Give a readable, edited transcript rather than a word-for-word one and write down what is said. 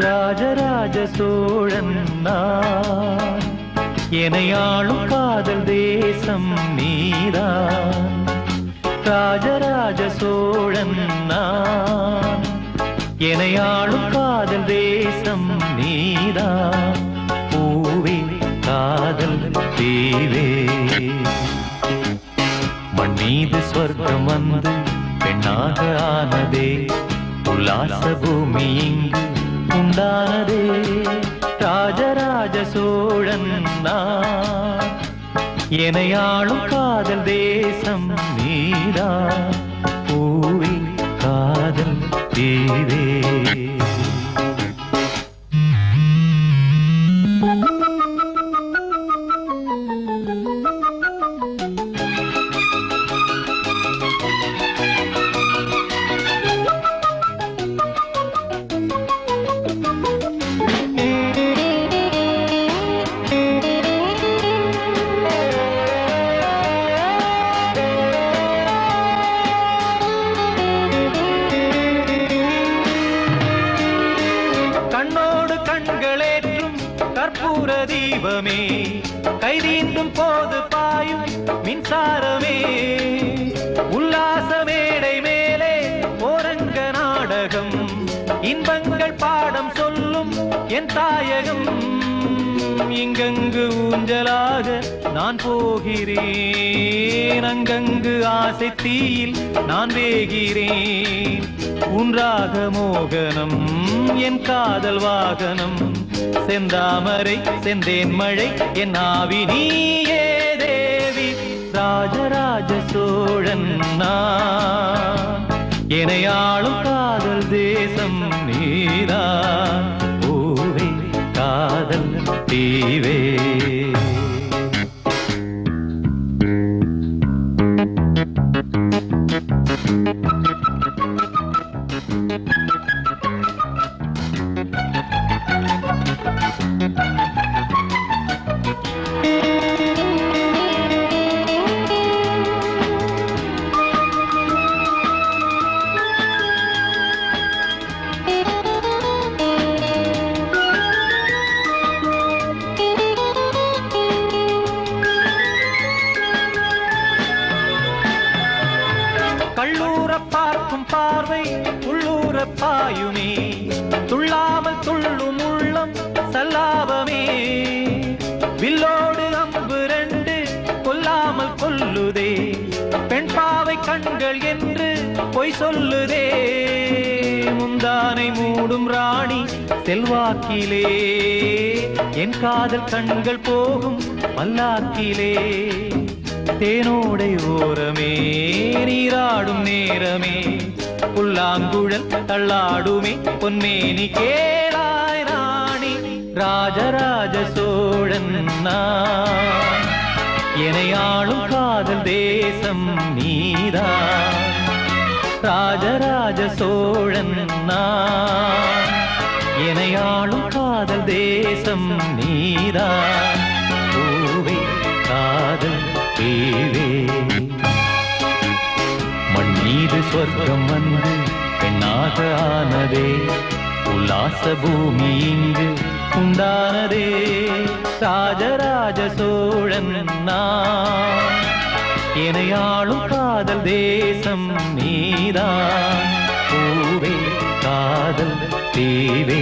ராஜராஜ சோழன் நான், எனையாளும் காதல் தேசம் நீதான். ராஜராஜ சோழன் நான், எனையாளும் காதல் தேசம் நீதான். பூவே காதல் தீவே, மண் மீது ஸ்வர்க்கம் வந்து பெண்ணாக ஆனதே. உல்லாச பூமி இங்கு உண்டானதே. ராஜராஜ சோழன் நான், எனையாளும் காதல் தேசம் நீதான். பூவே காதல் தீவே. கண்ணோடு கண்களேற்றும் கற்பூர தீபமே, கைதீண்டும் போது பாயும் மின்சாரமே. உல்லாச மேடை மேலே ஓரங்க நாடகம், இன்பங்கள் பாடம் சொல்லும் என் தாயகம். இங்கங்கு ஊஞ்சலாக நான் போகிறேன், அங்கங்கு ஆசை தீயில் நான் வேகிறேன். உன்றாக மோகனம் என் காதல் வாகனம், செந்தாமரை செந்தேன் மழை என் ஆவி நீயே தேவி. ராஜராஜ சோழன் நான், எனையாளும் காதல் தேசம் நீதான். பூவே காதல் தீவே. கள்ளூர பார்க்கும் பார்வை உள்ளூர பாயுமே, துள்ளாமல் துள்ளும் உள்ளம் சல்லாபமே. வில்லோடு அம்பு ரெண்டு கொல்லாமல் கொல்லுதே, பெண் பாவை கண்கள் என்று பொய் சொல்லுதே. முந்தானை மூடும் ராணி செல்வாக்கிலே, என் காதல் கண்கள் போகும் பல்லாக்கிலே. தேனோடை ஓரமே நீராடும் நேரமே, புல்லாங்குழல் தள்ளாடுமே பொன்னேனி கேளாய் ராணி. ராஜராஜ சோழன் நான், எனையாளும் காதல் தேசம் நீதான். ராஜராஜ சோழன் நான், எனையாளும் காதல் தேசம் நீதான். பூவே காதல் தீவே, மண் மீது சொர்க்கம் வந்து பெண்ணாக ஆனதே. உல்லாச பூமி இங்கு உண்டானதே. ராஜராஜ சோழன் நான், எனையாளும் காதல் தேசம் நீதான். பூவே காதல் தீவே.